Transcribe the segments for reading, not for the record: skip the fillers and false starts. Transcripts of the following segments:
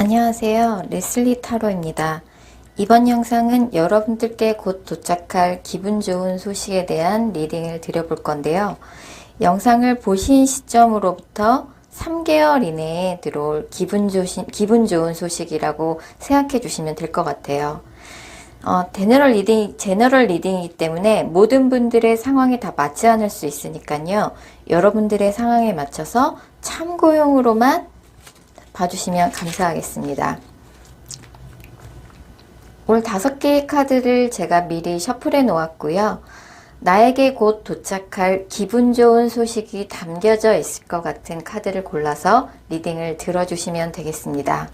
안녕하세요. 레슬리 타로입니다. 이번 영상은 여러분들께 곧 도착할 기분 좋은 소식에 대한 리딩을 드려볼 건데요. 영상을 보신 시점으로부터 3개월 이내에 들어올 기분 좋은 소식이라고 생각해 주시면 될 것 같아요. 제너럴 리딩이기 때문에 모든 분들의 상황이 다 맞지 않을 수 있으니까요. 여러분들의 상황에 맞춰서 참고용으로만 봐주시면 감사하겠습니다. 오늘 5개의 카드를 제가 미리 셔플해 놓았고요. 나에게 곧 도착할 기분 좋은 소식이 담겨져 있을 것 같은 카드를 골라서 리딩을 들어주시면 되겠습니다.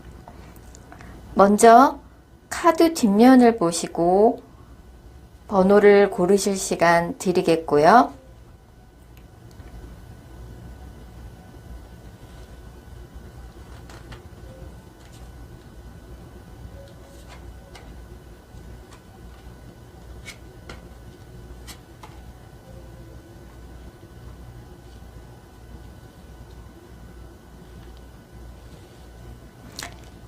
먼저 카드 뒷면을 보시고 번호를 고르실 시간 드리겠고요.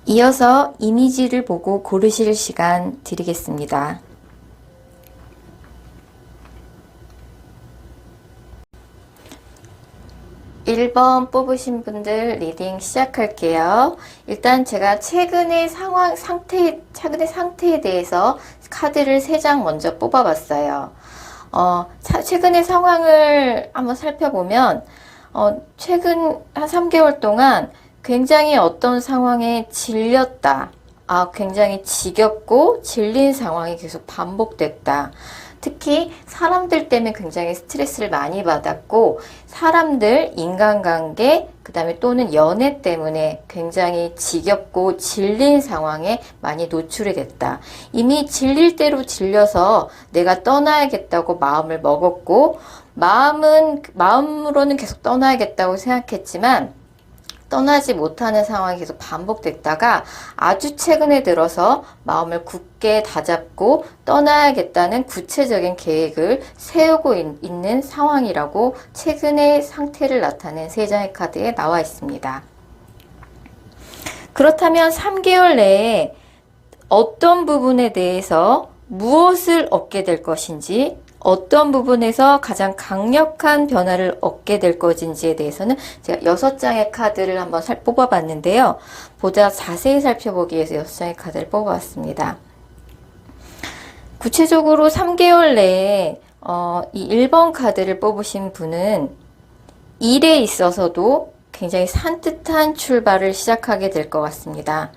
이어서 이미지를 보고 고르실 시간 드리겠습니다. (1번) 뽑으신 분들 리딩 시작할게요. 일단 제가 최근의 상태에 대해서 카드를 3장 먼저 뽑아봤어요. 최근의 상황을 한번 살펴보면 최근 한 3개월 동안 굉장히 어떤 상황에 질렸다. 굉장히 지겹고 질린 상황이 계속 반복됐다. 특히 사람들 때문에 굉장히 스트레스를 많이 받았고, 사람들, 인간관계, 그 다음에 또는 연애 때문에 굉장히 지겹고 질린 상황에 많이 노출이 됐다. 이미 질릴 대로 질려서 내가 떠나야겠다고 마음을 먹었고, 마음으로는 계속 떠나야겠다고 생각했지만, 떠나지 못하는 상황이 계속 반복됐다가 아주 최근에 들어서 마음을 굳게 다잡고 떠나야겠다는 구체적인 계획을 세우고 있는 상황이라고 최근의 상태를 나타낸 3장의 카드에 나와 있습니다. 그렇다면 3개월 내에 어떤 부분에 대해서 무엇을 얻게 될 것인지, 어떤 부분에서 가장 강력한 변화를 얻게 될 것인지에 대해서는 제가 6장의 카드를 한번 뽑아봤는데요. 보다 자세히 살펴보기 위해서 6장의 카드를 뽑아봤습니다. 구체적으로 3개월 내에 이 1번 카드를 뽑으신 분은 일에 있어서도 굉장히 산뜻한 출발을 시작하게 될 것 같습니다.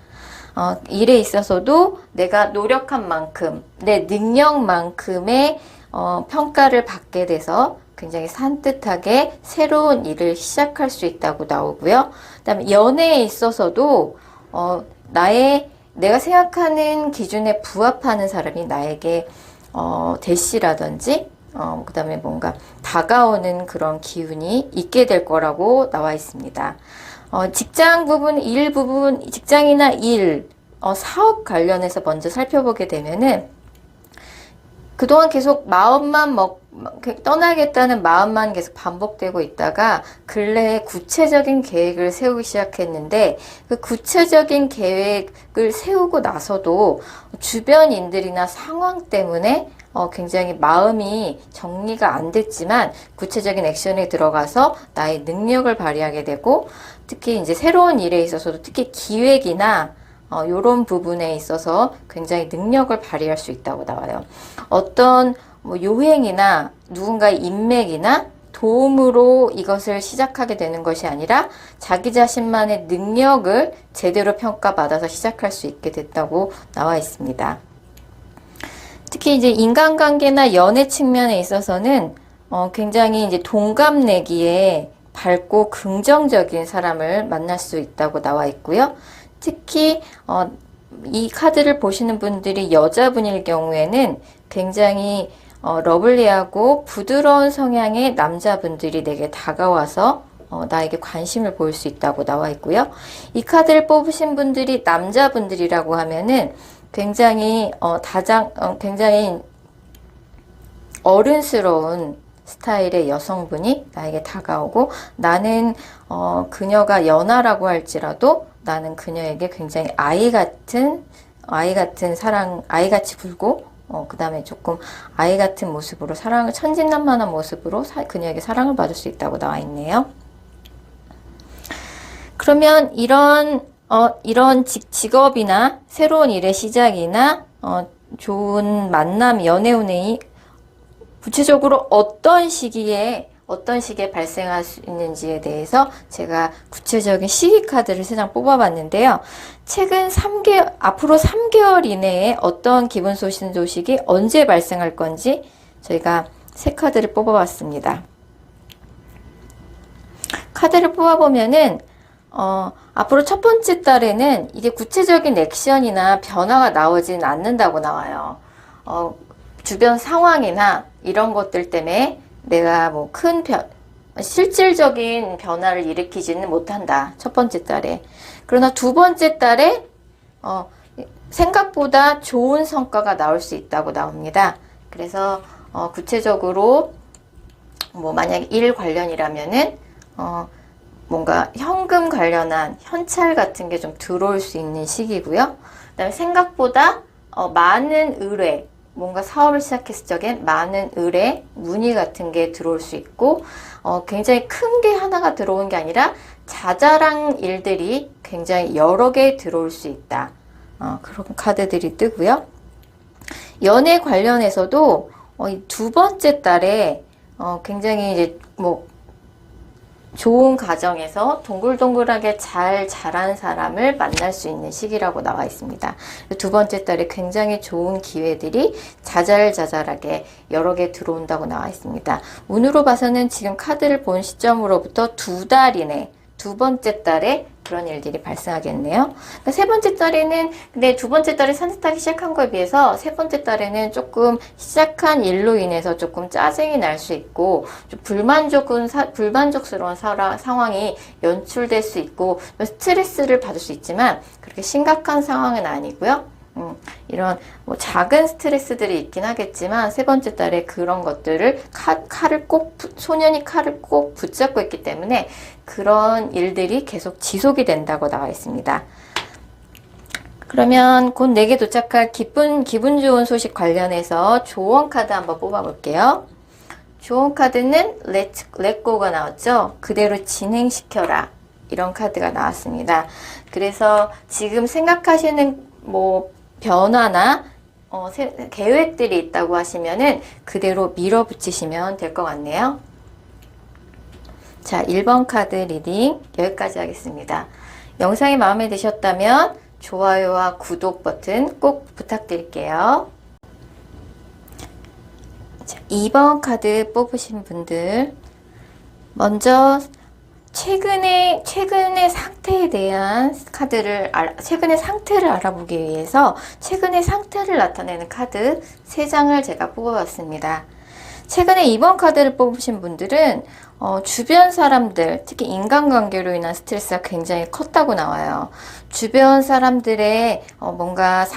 일에 있어서도 내가 노력한 만큼, 내 능력만큼의 평가를 받게 돼서 굉장히 산뜻하게 새로운 일을 시작할 수 있다고 나오고요. 그 다음에 연애에 있어서도 내가 생각하는 기준에 부합하는 사람이 나에게 대시라든지 그 다음에 뭔가 다가오는 그런 기운이 있게 될 거라고 나와 있습니다. 직장 부분, 일 부분, 직장이나 일, 사업 관련해서 먼저 살펴보게 되면은 그동안 계속 떠나겠다는 마음만 계속 반복되고 있다가 근래에 구체적인 계획을 세우기 시작했는데, 그 구체적인 계획을 세우고 나서도 주변인들이나 상황 때문에 굉장히 마음이 정리가 안 됐지만 구체적인 액션에 들어가서 나의 능력을 발휘하게 되고, 특히 이제 새로운 일에 있어서도 특히 기획이나 요런 부분에 있어서 굉장히 능력을 발휘할 수 있다고 나와요. 어떤 요행이나 누군가의 인맥이나 도움으로 이것을 시작하게 되는 것이 아니라 자기 자신만의 능력을 제대로 평가받아서 시작할 수 있게 됐다고 나와 있습니다. 특히 이제 인간관계나 연애 측면에 있어서는 굉장히 이제 동갑내기에 밝고 긍정적인 사람을 만날 수 있다고 나와 있고요. 특히 이 카드를 보시는 분들이 여자분일 경우에는 굉장히 러블리하고 부드러운 성향의 남자분들이 내게 다가와서 나에게 관심을 보일 수 있다고 나와 있고요. 이 카드를 뽑으신 분들이 남자분들이라고 하면은 굉장히 굉장히 어른스러운 스타일의 여성분이 나에게 다가오고 나는 그녀가 연하라고 할지라도 나는 그녀에게 굉장히 아이같이 굴고 그 다음에 조금 아이 같은 모습으로 천진난만한 모습으로 그녀에게 사랑을 받을 수 있다고 나와 있네요. 그러면 이런 직업이나 새로운 일의 시작이나 좋은 만남, 연애 운이 구체적으로 어떤 시기에 발생할 수 있는지에 대해서 제가 구체적인 시기 카드를 3장 뽑아봤는데요. 앞으로 3개월 이내에 어떤 기분 소식이 언제 발생할 건지 저희가 3카드를 뽑아봤습니다. 카드를 뽑아보면은 앞으로 첫 번째 달에는 이게 구체적인 액션이나 변화가 나오진 않는다고 나와요. 주변 상황이나 이런 것들 때문에 내가 뭐 실질적인 변화를 일으키지는 못한다. 첫 번째 달에. 그러나 두 번째 달에 생각보다 좋은 성과가 나올 수 있다고 나옵니다. 그래서 구체적으로 뭐 만약에 일 관련이라면은 뭔가 현금 관련한 현찰 같은 게 좀 들어올 수 있는 시기고요. 그다음에 생각보다 많은 의뢰, 뭔가 사업을 시작했을 적엔 많은 의뢰, 문의 같은 게 들어올 수 있고 굉장히 큰 게 하나가 들어온 게 아니라 자잘한 일들이 굉장히 여러 개 들어올 수 있다. 그런 카드들이 뜨고요. 연애 관련해서도 이 두 번째 달에 굉장히 이제 뭐 좋은 가정에서 동글동글하게 잘 자란 사람을 만날 수 있는 시기라고 나와 있습니다. 두 번째 달에 굉장히 좋은 기회들이 자잘자잘하게 여러 개 들어온다고 나와 있습니다. 운으로 봐서는 지금 카드를 본 시점으로부터 2달 이내, 두 번째 달에 그런 일들이 발생하겠네요. 그러니까 세 번째 달에는 근데 두 번째 달에 산뜻하게 시작한 거에 비해서 세 번째 달에는 조금 시작한 일로 인해서 조금 짜증이 날 수 있고 좀 불만족스러운 상황이 연출될 수 있고 스트레스를 받을 수 있지만 그렇게 심각한 상황은 아니고요. 이런 뭐 작은 스트레스들이 있긴 하겠지만 세 번째 달에 그런 것들을 소년이 칼을 꼭 붙잡고 있기 때문에 그런 일들이 계속 지속이 된다고 나와 있습니다. 그러면 곧 내게 도착할 기분 좋은 소식 관련해서 조언 카드 한번 뽑아볼게요. 조언 카드는 Let Go가 나왔죠. 그대로 진행시켜라. 이런 카드가 나왔습니다. 그래서 지금 생각하시는 뭐 변화나 계획들이 있다고 하시면은 그대로 밀어붙이시면 될 것 같네요. 자, 1번 카드 리딩 여기까지 하겠습니다. 영상이 마음에 드셨다면 좋아요와 구독 버튼 꼭 부탁드릴게요. 자, 2번 카드 뽑으신 분들 먼저 최근의 상태에 대한 최근의 상태를 알아보기 위해서 최근의 상태를 나타내는 카드 3장을 제가 뽑아봤습니다. 최근에 2번 카드를 뽑으신 분들은 주변 사람들, 특히 인간관계로 인한 스트레스가 굉장히 컸다고 나와요. 주변 사람들의 뭔가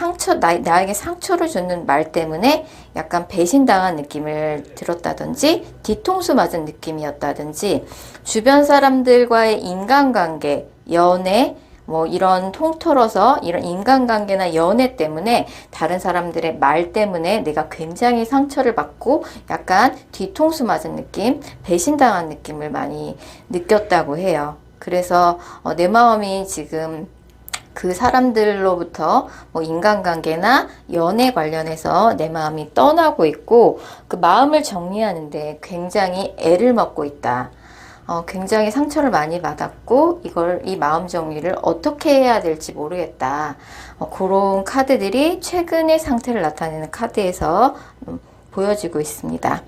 나에게 상처를 주는 말 때문에 약간 배신당한 느낌을 들었다든지 뒤통수 맞은 느낌이었다든지 주변 사람들과의 인간관계, 연애, 뭐 이런 통틀어서 이런 인간관계나 연애 때문에 다른 사람들의 말 때문에 내가 굉장히 상처를 받고 약간 뒤통수 맞은 느낌, 배신당한 느낌을 많이 느꼈다고 해요. 그래서 내 마음이 지금 그 사람들로부터 뭐 인간관계나 연애 관련해서 내 마음이 떠나고 있고 그 마음을 정리하는데 굉장히 애를 먹고 있다. 굉장히 상처를 많이 받았고 이 마음 정리를 어떻게 해야 될지 모르겠다. 그런 카드들이 최근의 상태를 나타내는 카드에서 보여지고 있습니다.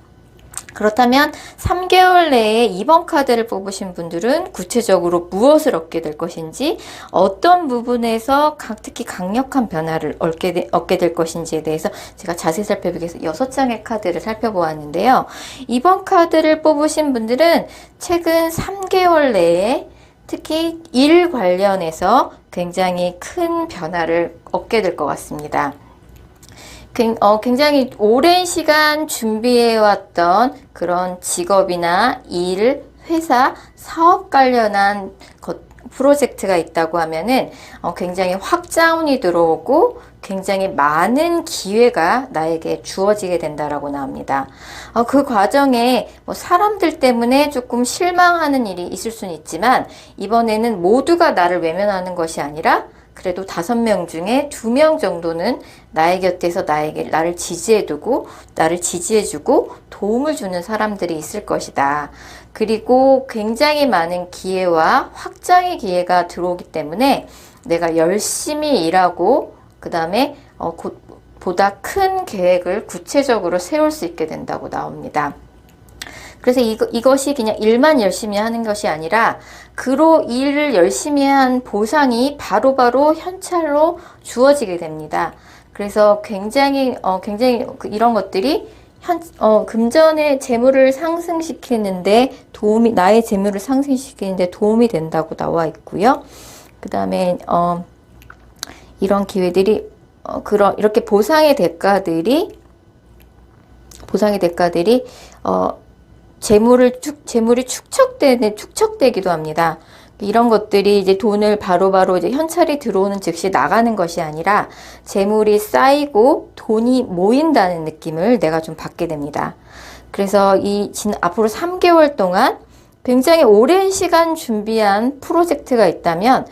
그렇다면 3개월 내에 2번 카드를 뽑으신 분들은 구체적으로 무엇을 얻게 될 것인지 어떤 부분에서 특히 강력한 변화를 얻게 될 것인지에 대해서 제가 자세히 살펴보기 위해서 6장의 카드를 살펴보았는데요. 2번 카드를 뽑으신 분들은 최근 3개월 내에 특히 일 관련해서 굉장히 큰 변화를 얻게 될 것 같습니다. 굉장히 오랜 시간 준비해왔던 그런 직업이나 일, 회사, 사업 관련한 프로젝트가 있다고 하면은 굉장히 확장운이 들어오고 굉장히 많은 기회가 나에게 주어지게 된다라고 나옵니다. 그 과정에 뭐 사람들 때문에 조금 실망하는 일이 있을 수는 있지만 이번에는 모두가 나를 외면하는 것이 아니라 그래도 5명 중에 2명 정도는 나의 곁에서 나를 지지해주고 도움을 주는 사람들이 있을 것이다. 그리고 굉장히 많은 기회와 확장의 기회가 들어오기 때문에 내가 열심히 일하고 그 다음에 보다 큰 계획을 구체적으로 세울 수 있게 된다고 나옵니다. 그래서 이것이 그냥 일만 열심히 하는 것이 아니라 그로 일을 열심히 한 보상이 바로바로 현찰로 주어지게 됩니다. 그래서 굉장히 이런 것들이 금전의 재물을 상승시키는데 나의 재물을 상승시키는데 도움이 된다고 나와 있고요. 그 다음에, 이런 기회들이, 이렇게 보상의 대가들이, 재물이 축적되기도 합니다. 이런 것들이 이제 돈을 바로바로 이제 현찰이 들어오는 즉시 나가는 것이 아니라 재물이 쌓이고 돈이 모인다는 느낌을 내가 좀 받게 됩니다. 그래서 앞으로 3개월 동안 굉장히 오랜 시간 준비한 프로젝트가 있다면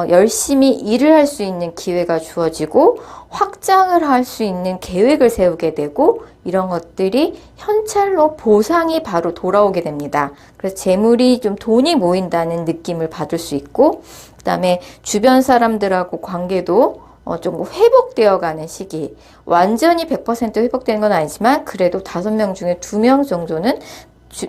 열심히 일을 할 수 있는 기회가 주어지고 확장을 할 수 있는 계획을 세우게 되고 이런 것들이 현찰로 보상이 바로 돌아오게 됩니다. 그래서 재물이 좀 돈이 모인다는 느낌을 받을 수 있고 그 다음에 주변 사람들하고 관계도 좀 회복되어 가는 시기. 완전히 100% 회복되는 건 아니지만 그래도 5명 중에 2명 정도는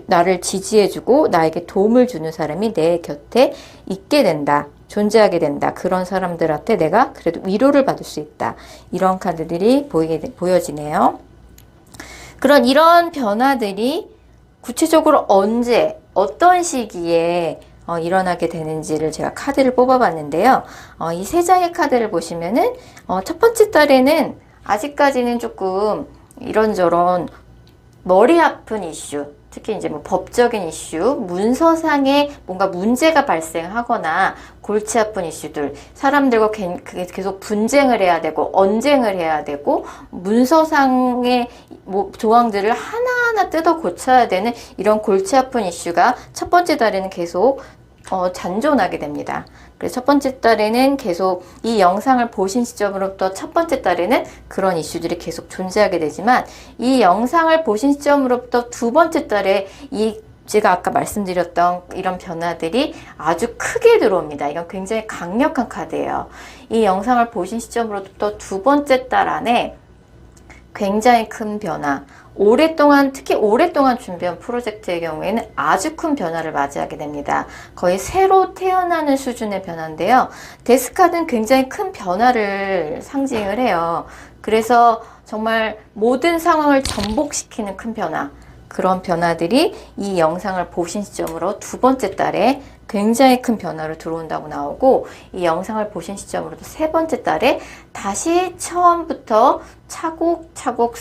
나를 지지해주고 나에게 도움을 주는 사람이 내 곁에 있게 된다. 존재하게 된다. 그런 사람들한테 내가 그래도 위로를 받을 수 있다. 이런 카드들이 보여지네요. 이런 변화들이 구체적으로 언제, 어떤 시기에 일어나게 되는지를 제가 카드를 뽑아봤는데요. 이 3장의 카드를 보시면은 첫 번째 달에는 아직까지는 조금 이런저런 머리 아픈 이슈, 특히 이제 뭐 법적인 이슈, 문서상에 뭔가 문제가 발생하거나 골치 아픈 이슈들, 사람들과 계속 분쟁을 해야 되고 언쟁을 해야 되고 문서상의 뭐 조항들을 하나하나 뜯어 고쳐야 되는 이런 골치 아픈 이슈가 첫 번째 달에는 계속 잔존하게 됩니다. 그래서 첫 번째 달에는 계속 이 영상을 보신 시점으로부터 첫 번째 달에는 그런 이슈들이 계속 존재하게 되지만 이 영상을 보신 시점으로부터 2번째 달에 제가 아까 말씀드렸던 이런 변화들이 아주 크게 들어옵니다. 이건 굉장히 강력한 카드예요. 이 영상을 보신 시점으로부터 2번째 달 안에 굉장히 큰 변화, 특히 오랫동안 준비한 프로젝트의 경우에는 아주 큰 변화를 맞이하게 됩니다. 거의 새로 태어나는 수준의 변화인데요. 데스카드는 굉장히 큰 변화를 상징을 해요. 그래서 정말 모든 상황을 전복시키는 큰 변화, 그런 변화들이 이 영상을 보신 시점으로 2번째 달에 굉장히 큰 변화로 들어온다고 나오고 이 영상을 보신 시점으로도 3번째 달에 다시 처음부터 차곡차곡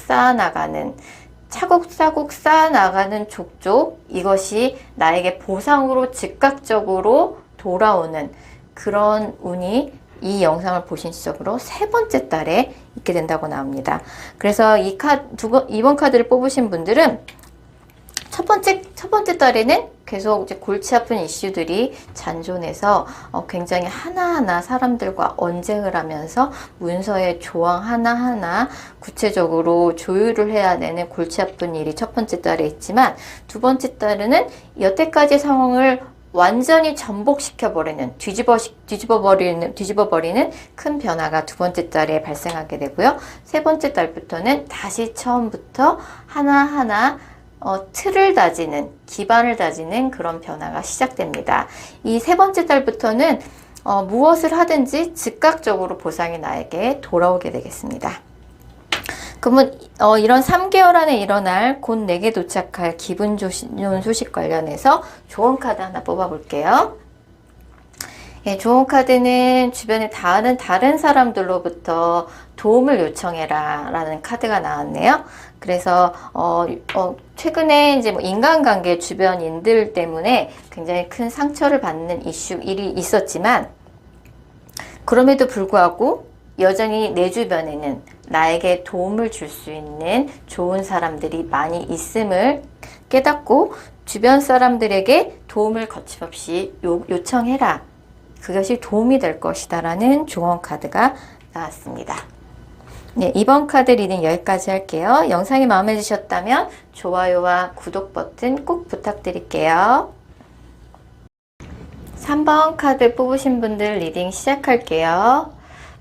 쌓아나가는 족족, 이것이 나에게 보상으로 즉각적으로 돌아오는 그런 운이 이 영상을 보신 시점으로 3번째 달에 있게 된다고 나옵니다. 그래서 이번 카드를 뽑으신 분들은 첫 번째 달에는 계속 이제 골치 아픈 이슈들이 잔존해서 굉장히 하나하나 사람들과 언쟁을 하면서 문서의 조항 하나하나 구체적으로 조율을 해야 되는 골치 아픈 일이 첫 번째 달에 있지만 2번째 달에는 여태까지 상황을 완전히 전복시켜버리는, 뒤집어버리는 큰 변화가 2번째 달에 발생하게 되고요. 3번째 달부터는 다시 처음부터 하나하나 틀을 다지는, 기반을 다지는 그런 변화가 시작됩니다. 이 3번째 달부터는 무엇을 하든지 즉각적으로 보상이 나에게 돌아오게 되겠습니다. 그러면 이런 3개월 안에 일어날 곧 내게 도착할 기분 좋은 소식 관련해서 좋은 카드 하나 뽑아볼게요. 예, 조언 카드는 주변에 다른 사람들로부터 도움을 요청해라 라는 카드가 나왔네요. 그래서 최근에 이제 뭐 인간관계 주변인들 때문에 굉장히 큰 상처를 받는 일이 있었지만, 그럼에도 불구하고 여전히 내 주변에는 나에게 도움을 줄 수 있는 좋은 사람들이 많이 있음을 깨닫고 주변 사람들에게 도움을 거침없이 요청해라. 그것이 도움이 될 것이다 라는 조언 카드가 나왔습니다. 네, 이번 카드 리딩 여기까지 할게요. 영상이 마음에 드셨다면 좋아요와 구독 버튼 꼭 부탁드릴게요. 3번 카드 뽑으신 분들 리딩 시작할게요.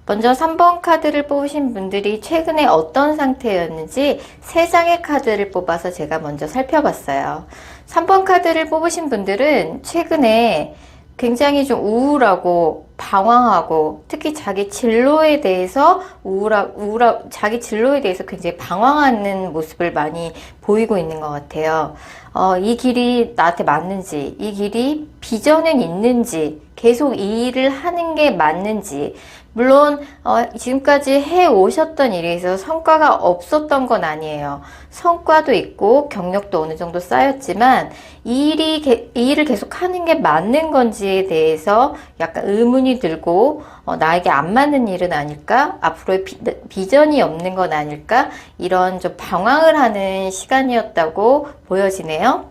먼저 3번 카드를 뽑으신 분들이 최근에 어떤 상태였는지 3장의 카드를 뽑아서 제가 먼저 살펴봤어요. 3번 카드를 뽑으신 분들은 최근에 굉장히 좀 우울하고 방황하고, 특히 자기 진로에 대해서 자기 진로에 대해서 굉장히 방황하는 모습을 많이 보이고 있는 것 같아요. 이 길이 나한테 맞는지, 이 길이 비전은 있는지, 계속 이 일을 하는 게 맞는지, 물론 지금까지 해 오셨던 일에 있어서 성과가 없었던 건 아니에요. 성과도 있고 경력도 어느 정도 쌓였지만 이 일을 계속 하는 게 맞는 건지에 대해서 약간 의문이 들고, 나에게 안 맞는 일은 아닐까? 앞으로의 비전이 없는 건 아닐까? 이런 좀 방황을 하는 시간이었다고 보여지네요.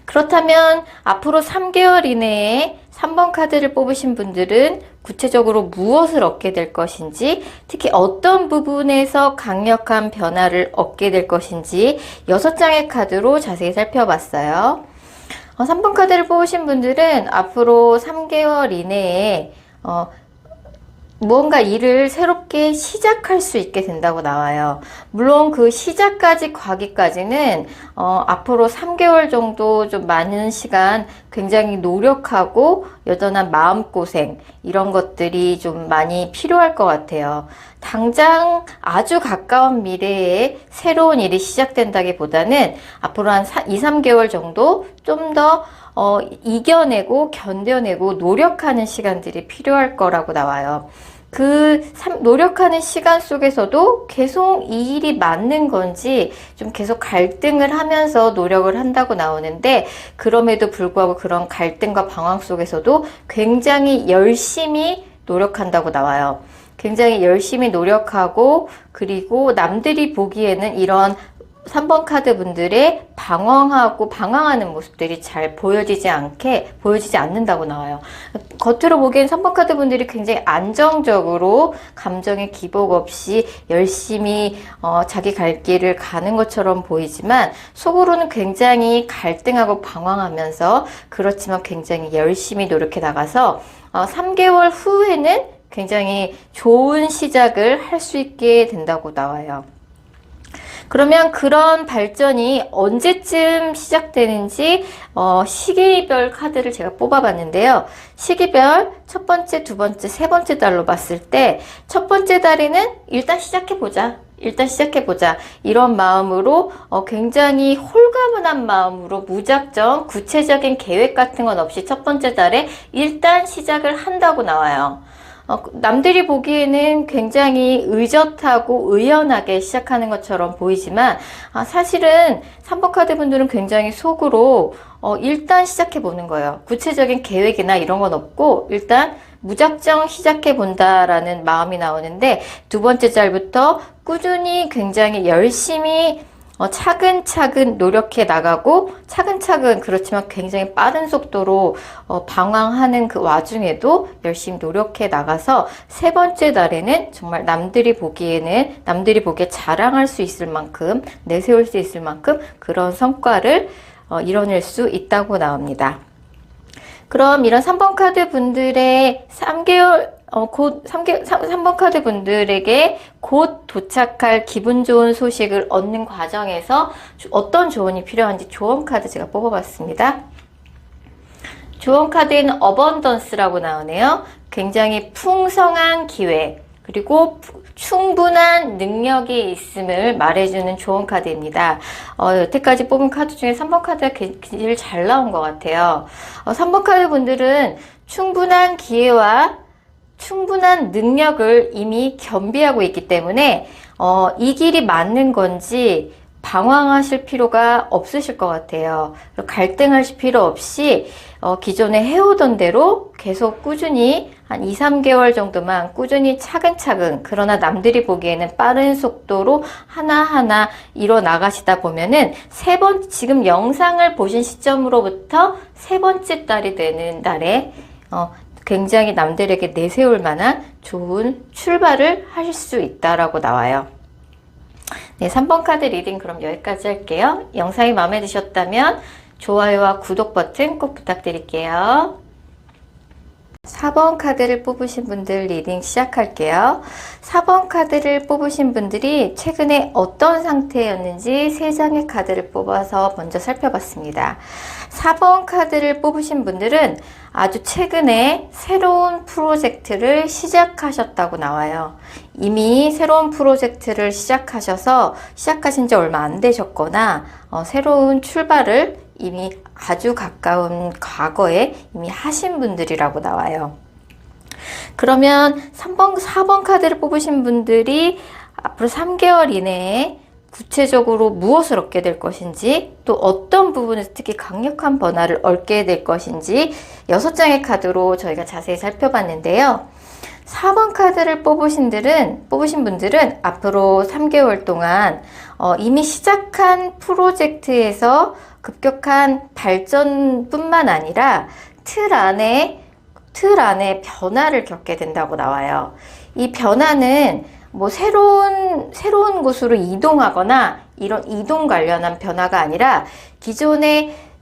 그렇다면 앞으로 3개월 이내에 3번 카드를 뽑으신 분들은 구체적으로 무엇을 얻게 될 것인지, 특히 어떤 부분에서 강력한 변화를 얻게 될 것인지 6장의 카드로 자세히 살펴봤어요. 3번 카드를 뽑으신 분들은 앞으로 3개월 이내에 무언가 일을 새롭게 시작할 수 있게 된다고 나와요. 물론 그 시작까지 가기까지는 앞으로 3개월 정도 좀 많은 시간 굉장히 노력하고 여전한 마음고생, 이런 것들이 좀 많이 필요할 것 같아요. 당장 아주 가까운 미래에 새로운 일이 시작된다기보다는 앞으로 한 2, 3개월 정도 좀 더 이겨내고 견뎌내고 노력하는 시간들이 필요할 거라고 나와요. 노력하는 시간 속에서도 계속 이 일이 맞는 건지 좀 계속 갈등을 하면서 노력을 한다고 나오는데, 그럼에도 불구하고 그런 갈등과 방황 속에서도 굉장히 열심히 노력한다고 나와요. 굉장히 열심히 노력하고, 그리고 남들이 보기에는 이런 3번 카드 분들의 방황하는 모습들이 잘 보여지지 않는다고 나와요. 겉으로 보기엔 3번 카드 분들이 굉장히 안정적으로 감정의 기복 없이 열심히 자기 갈 길을 가는 것처럼 보이지만, 속으로는 굉장히 갈등하고 방황하면서, 그렇지만 굉장히 열심히 노력해 나가서 3개월 후에는 굉장히 좋은 시작을 할 수 있게 된다고 나와요. 그러면 그런 발전이 언제쯤 시작되는지 시기별 카드를 제가 뽑아봤는데요. 시기별 첫 번째, 두 번째, 세 번째 달로 봤을 때, 첫 번째 달에는 일단 시작해보자. 이런 마음으로 굉장히 홀가분한 마음으로 무작정 구체적인 계획 같은 건 없이 첫 번째 달에 일단 시작을 한다고 나와요. 남들이 보기에는 굉장히 의젓하고 의연하게 시작하는 것처럼 보이지만, 사실은 3번 카드 분들은 굉장히 속으로 일단 시작해 보는 거예요. 구체적인 계획이나 이런 건 없고 일단 무작정 시작해 본다라는 마음이 나오는데, 두 번째 달부터 꾸준히 굉장히 열심히 차근차근 노력해 나가고, 차근차근, 그렇지만 굉장히 빠른 속도로 방황하는 그 와중에도 열심히 노력해 나가서 세 번째 달에는 정말 남들이 보기에 자랑할 수 있을 만큼, 내세울 수 있을 만큼 그런 성과를 이뤄낼 수 있다고 나옵니다. 그럼 이런 3번 카드 분들의 3번 카드 분들에게 곧 도착할 기분 좋은 소식을 얻는 과정에서 어떤 조언이 필요한지 조언 카드 제가 뽑아봤습니다. 조언 카드에는 어번던스라고 나오네요. 굉장히 풍성한 기회, 그리고 충분한 능력이 있음을 말해주는 조언 카드입니다. 여태까지 뽑은 카드 중에 3번 카드가 제일 잘 나온 것 같아요. 3번 카드 분들은 충분한 기회와 충분한 능력을 이미 겸비하고 있기 때문에 이 길이 맞는 건지 방황하실 필요가 없으실 것 같아요. 갈등하실 필요 없이 기존에 해오던 대로 계속 꾸준히 한 2, 3개월 정도만 꾸준히 차근차근, 그러나 남들이 보기에는 빠른 속도로 하나하나 이뤄 나가시다 보면은 지금 영상을 보신 시점으로부터 세 번째 달이 되는 날에 굉장히 남들에게 내세울 만한 좋은 출발을 하실 수 있다라고 나와요. 네, 3번 카드 리딩 그럼 여기까지 할게요. 영상이 마음에 드셨다면 좋아요와 구독 버튼 꼭 부탁드릴게요. 4번 카드를 뽑으신 분들 리딩 시작할게요. 4번 카드를 뽑으신 분들이 최근에 어떤 상태였는지 3장의 카드를 뽑아서 먼저 살펴봤습니다. 4번 카드를 뽑으신 분들은 아주 최근에 새로운 프로젝트를 시작하셨다고 나와요. 이미 새로운 프로젝트를 시작하신 지 얼마 안 되셨거나 새로운 출발을 이미 아주 가까운 과거에 이미 하신 분들이라고 나와요. 그러면 4번 카드를 뽑으신 분들이 앞으로 3개월 이내에 구체적으로 무엇을 얻게 될 것인지, 또 어떤 부분에서 특히 강력한 변화를 얻게 될 것인지 6장의 카드로 저희가 자세히 살펴봤는데요. 4번 카드를 뽑으신 분들은 앞으로 3개월 동안 이미 시작한 프로젝트에서 급격한 발전뿐만 아니라 틀 안에 변화를 겪게 된다고 나와요. 이 변화는 뭐 새로운 곳으로 이동하거나 이런 이동 관련한 변화가 아니라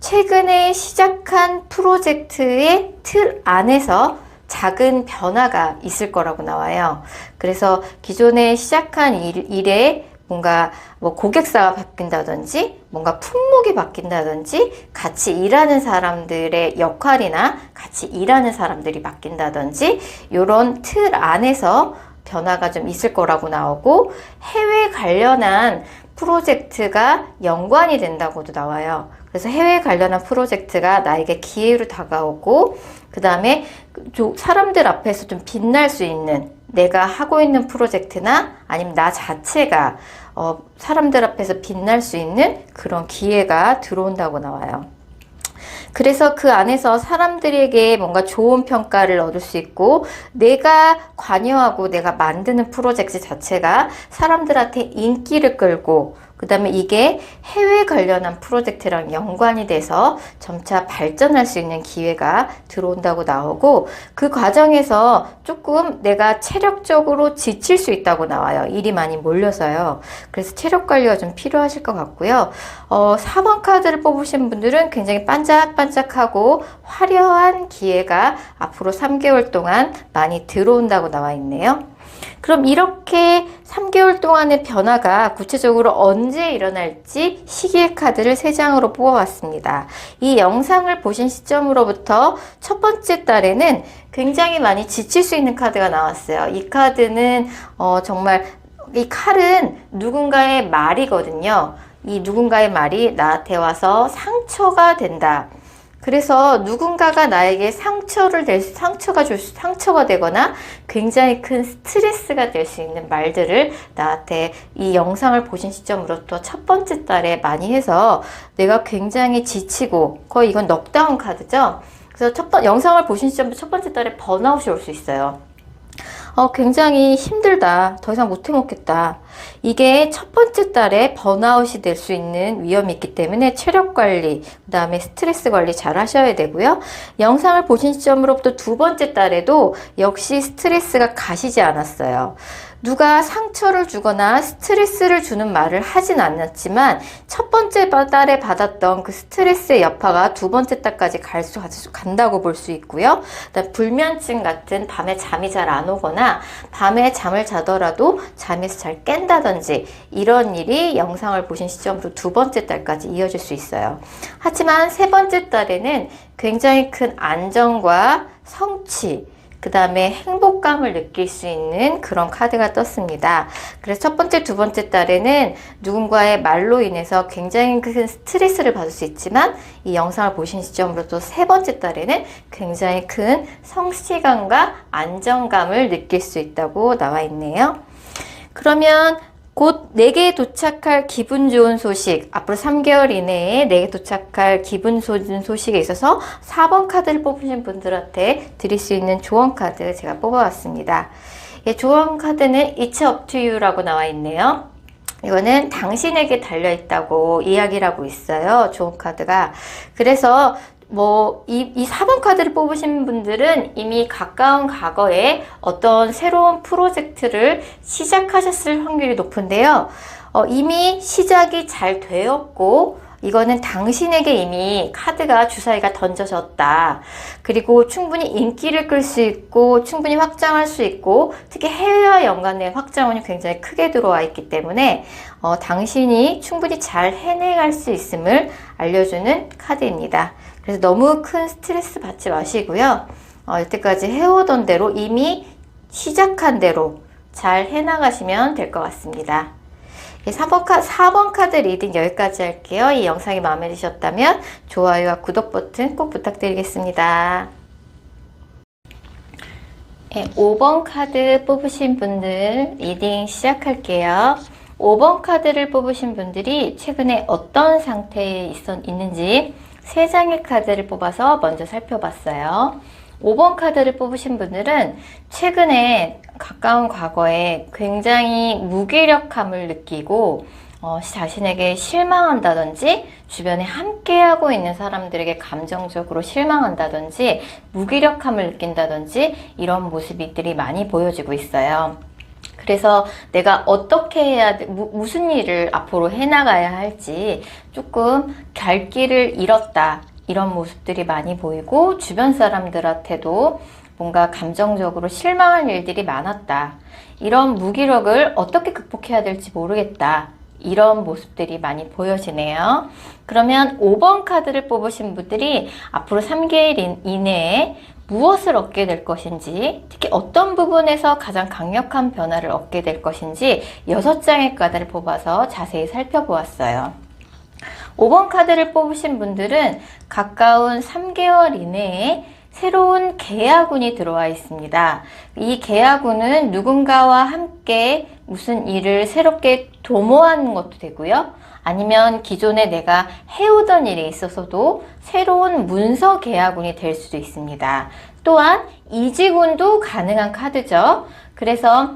최근에 시작한 프로젝트의 틀 안에서 작은 변화가 있을 거라고 나와요. 그래서 기존에 시작한 일에 뭔가 고객사가 바뀐다든지 뭔가 품목이 바뀐다든지 같이 일하는 사람들의 역할이나 같이 일하는 사람들이 바뀐다든지 이런 틀 안에서 변화가 좀 있을 거라고 나오고, 해외 관련한 프로젝트가 연관이 된다고도 나와요. 그래서 해외 관련한 프로젝트가 나에게 기회로 다가오고, 그 다음에 사람들 앞에서 좀 빛날 수 있는, 내가 하고 있는 프로젝트나 아니면 나 자체가 사람들 앞에서 빛날 수 있는 그런 기회가 들어온다고 나와요. 그래서 그 안에서 사람들에게 뭔가 좋은 평가를 얻을 수 있고, 내가 관여하고 내가 만드는 프로젝트 자체가 사람들한테 인기를 끌고, 그 다음에 이게 해외 관련한 프로젝트랑 연관이 돼서 점차 발전할 수 있는 기회가 들어온다고 나오고, 그 과정에서 조금 내가 체력적으로 지칠 수 있다고 나와요. 일이 많이 몰려서요. 그래서 체력 관리가 좀 필요하실 것 같고요. 4번 카드를 뽑으신 분들은 굉장히 반짝반짝하고 화려한 기회가 앞으로 3개월 동안 많이 들어온다고 나와 있네요. 그럼 이렇게 3개월 동안의 변화가 구체적으로 언제 일어날지 시기의 카드를 3장으로 뽑아봤습니다. 이 영상을 보신 시점으로부터 첫 번째 달에는 굉장히 많이 지칠 수 있는 카드가 나왔어요. 이 카드는 정말 이 칼은 누군가의 말이거든요. 이 누군가의 말이 나한테 와서 상처가 된다. 그래서 누군가가 나에게 상처가 되거나 굉장히 큰 스트레스가 될 수 있는 말들을 나한테 이 영상을 보신 시점으로부터 첫 번째 달에 많이 해서 내가 굉장히 지치고, 거의 이건 넉다운 카드죠. 그래서 영상을 보신 시점부터 첫 번째 달에 번아웃이 올 수 있어요. 굉장히 힘들다. 더 이상 못 해먹겠다. 이게 첫 번째 달에 번아웃이 될 수 있는 위험이 있기 때문에 체력 관리, 그 다음에 스트레스 관리 잘 하셔야 되고요. 영상을 보신 시점으로부터 두 번째 달에도 역시 스트레스가 가시지 않았어요. 누가 상처를 주거나 스트레스를 주는 말을 하진 않았지만 첫 번째 달에 받았던 그 스트레스의 여파가 두 번째 달까지 간다고 볼 수 있고요. 그다음 불면증 같은 밤에 잠이 잘 안 오거나 밤에 잠을 자더라도 잠에서 잘 깬다든지 이런 일이 영상을 보신 시점으로 두 번째 달까지 이어질 수 있어요. 하지만 세 번째 달에는 굉장히 큰 안정과 성취, 그 다음에 행복감을 느낄 수 있는 그런 카드가 떴습니다. 그래서 첫 번째, 두 번째 달에는 누군가의 말로 인해서 굉장히 큰 스트레스를 받을 수 있지만 이 영상을 보신 시점으로 또 세 번째 달에는 굉장히 큰 성취감과 안정감을 느낄 수 있다고 나와 있네요. 그러면 곧 내게 도착할 기분 좋은 소식, 앞으로 3개월 이내에 내게 도착할 기분 좋은 소식에 있어서 4번 카드를 뽑으신 분들한테 드릴 수 있는 조언 카드 제가 뽑아왔습니다. 조언 카드는 It's up to you라고 나와 있네요. 이거는 당신에게 달려있다고 이야기를 하고 있어요. 조언 카드가. 그래서 이 4번 카드를 뽑으신 분들은 이미 가까운 과거에 어떤 새로운 프로젝트를 시작하셨을 확률이 높은데요. 이미 시작이 잘 되었고, 이거는 당신에게 이미 카드가 주사위가 던져졌다. 그리고 충분히 인기를 끌 수 있고, 충분히 확장할 수 있고, 특히 해외와 연관된 확장운이 굉장히 크게 들어와 있기 때문에, 당신이 충분히 잘 해내갈 수 있음을 알려주는 카드입니다. 그래서 너무 큰 스트레스 받지 마시고요. 여태까지 해오던 대로 이미 시작한 대로 잘 해나가시면 될 것 같습니다. 4번 카드 리딩 여기까지 할게요. 이 영상이 마음에 드셨다면 좋아요와 구독 버튼 꼭 부탁드리겠습니다. 5번 카드 뽑으신 분들 리딩 시작할게요. 5번 카드를 뽑으신 분들이 최근에 어떤 상태에 있는지 3장의 카드를 뽑아서 먼저 살펴봤어요. 5번 카드를 뽑으신 분들은 최근에 가까운 과거에 굉장히 무기력함을 느끼고 자신에게 실망한다든지 주변에 함께하고 있는 사람들에게 감정적으로 실망한다든지 무기력함을 느낀다든지 이런 모습들이 많이 보여지고 있어요. 그래서 내가 어떻게 해야 돼, 무슨 일을 앞으로 해나가야 할지 조금 갈 길을 잃었다. 이런 모습들이 많이 보이고 주변 사람들한테도 뭔가 감정적으로 실망한 일들이 많았다. 이런 무기력을 어떻게 극복해야 될지 모르겠다. 이런 모습들이 많이 보여지네요. 그러면 5번 카드를 뽑으신 분들이 앞으로 3개월 이내에 무엇을 얻게 될 것인지, 특히 어떤 부분에서 가장 강력한 변화를 얻게 될 것인지 6장의 카드를 뽑아서 자세히 살펴보았어요. 5번 카드를 뽑으신 분들은 가까운 3개월 이내에 새로운 계약운이 들어와 있습니다. 이 계약운은 누군가와 함께 무슨 일을 새롭게 도모하는 것도 되고요. 아니면 기존에 내가 해오던 일에 있어서도 새로운 문서 계약운이 될 수도 있습니다. 또한 이직운도 가능한 카드죠. 그래서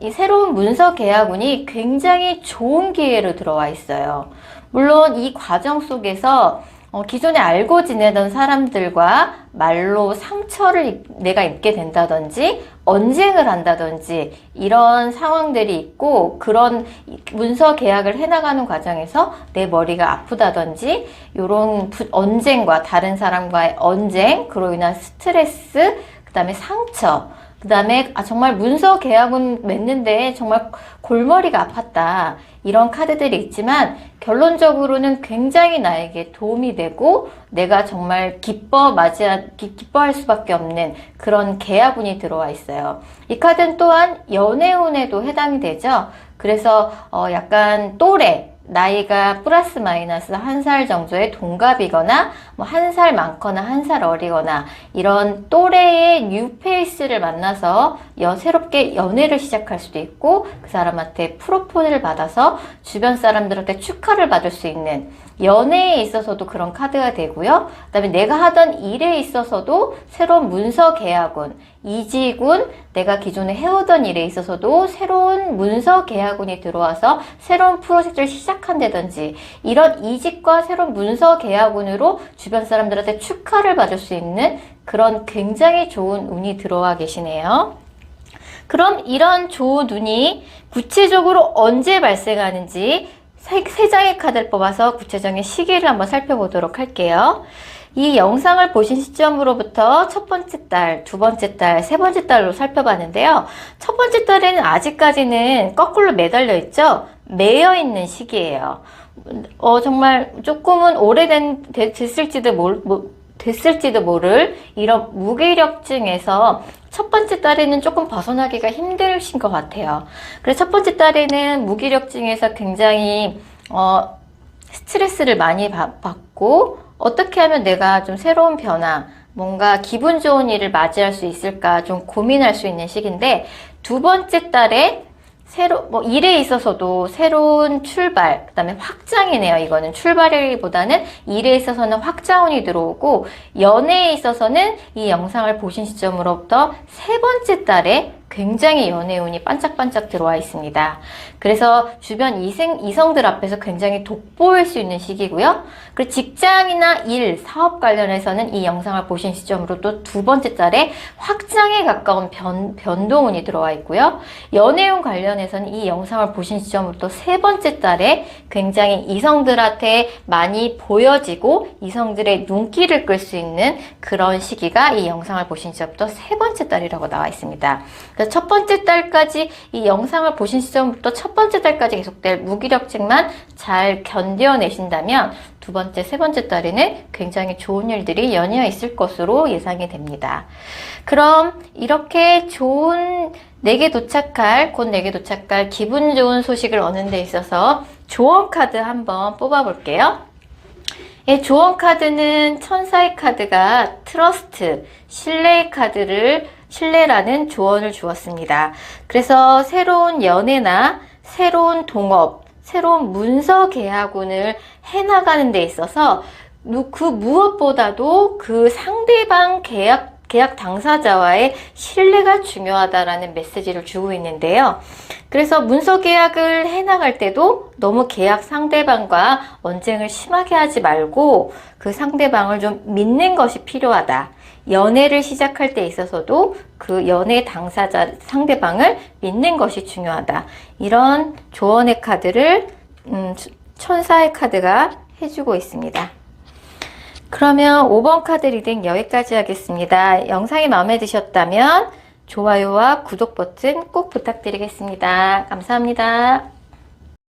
이 새로운 문서 계약운이 굉장히 좋은 기회로 들어와 있어요. 물론 이 과정 속에서 기존에 알고 지내던 사람들과 말로 상처를 내가 입게 된다든지 언쟁을 한다든지 이런 상황들이 있고, 그런 문서 계약을 해나가는 과정에서 내 머리가 아프다든지 이런 언쟁과 다른 사람과의 언쟁, 그로 인한 스트레스, 그 다음에 상처, 그 다음에 정말 문서 계약은 맺는데 정말 골머리가 아팠다. 이런 카드들이 있지만 결론적으로는 굉장히 나에게 도움이 되고 내가 정말 기뻐할 수밖에 없는 그런 계약운이 들어와 있어요. 이 카드는 또한 연애운에도 해당이 되죠. 그래서 약간 또래, 나이가 플러스 마이너스 1살 정도의 동갑이거나 뭐 1살 많거나 1살 어리거나 이런 또래의 뉴페이스를 만나서 새롭게 연애를 시작할 수도 있고, 그 사람한테 프로포즈를 받아서 주변 사람들한테 축하를 받을 수 있는 연애에 있어서도 그런 카드가 되고요. 그 다음에 내가 하던 일에 있어서도 새로운 문서 계약운, 이직운, 내가 기존에 해오던 일에 있어서도 새로운 문서 계약운이 들어와서 새로운 프로젝트를 시작한다든지 이런 이직과 새로운 문서 계약운으로 주변 사람들한테 축하를 받을 수 있는 그런 굉장히 좋은 운이 들어와 계시네요. 그럼 이런 좋은 운이 구체적으로 언제 발생하는지 세 장의 카드를 뽑아서 구체적인 시기를 한번 살펴보도록 할게요. 이 영상을 보신 시점으로부터 첫 번째 달, 두 번째 달, 세 번째 달로 살펴봤는데요. 첫 번째 달에는 아직까지는 거꾸로 매달려 있죠? 매여 있는 시기예요. 정말 조금은 됐을지도 됐을지도 모를 이런 무기력증에서 첫 번째 딸에는 조금 벗어나기가 힘드신 것 같아요. 그래서 첫 번째 딸에는 무기력증에서 굉장히 스트레스를 많이 받고 어떻게 하면 내가 좀 새로운 변화, 뭔가 기분 좋은 일을 맞이할 수 있을까 좀 고민할 수 있는 시기인데, 두 번째 딸에 일에 있어서도 새로운 출발, 그 다음에 확장이네요. 이거는 출발이기보다는 일에 있어서는 확장운이 들어오고, 연애에 있어서는 이 영상을 보신 시점으로부터 세 번째 달에 굉장히 연애운이 반짝반짝 들어와 있습니다. 그래서 주변 이성들 앞에서 굉장히 돋보일 수 있는 시기고요. 그리고 직장이나 일, 사업 관련해서는 이 영상을 보신 시점으로 또 두 번째 달에 확장에 가까운 변동운이 들어와 있고요. 연애운 관련해서는 이 영상을 보신 시점으로 또 세 번째 달에 굉장히 이성들한테 많이 보여지고 이성들의 눈길을 끌 수 있는 그런 시기가 이 영상을 보신 시점부터 세 번째 달이라고 나와 있습니다. 그래서 첫 번째 달까지 이 영상을 보신 시점부터 첫 번째 달까지 계속될 무기력증만 잘 견뎌내신다면 두 번째, 세 번째 달에는 굉장히 좋은 일들이 연이어 있을 것으로 예상이 됩니다. 그럼 이렇게 좋은 곧 내게 도착할 기분 좋은 소식을 얻는 데 있어서 조언 카드 한번 뽑아 볼게요. 예, 조언 카드는 천사의 카드가 트러스트, 신뢰라는 조언을 주었습니다. 그래서 새로운 연애나 새로운 동업, 새로운 문서 계약운을 해나가는 데 있어서 그 무엇보다도 그 상대방 계약 당사자와의 신뢰가 중요하다라는 메시지를 주고 있는데요. 그래서 문서 계약을 해나갈 때도 너무 계약 상대방과 언쟁을 심하게 하지 말고 그 상대방을 좀 믿는 것이 필요하다. 연애를 시작할 때 있어서도 그 연애 당사자 상대방을 믿는 것이 중요하다. 이런 조언의 카드를 천사의 카드가 해주고 있습니다. 그러면 5번 카드 리딩 여기까지 하겠습니다. 영상이 마음에 드셨다면 좋아요와 구독 버튼 꼭 부탁드리겠습니다. 감사합니다.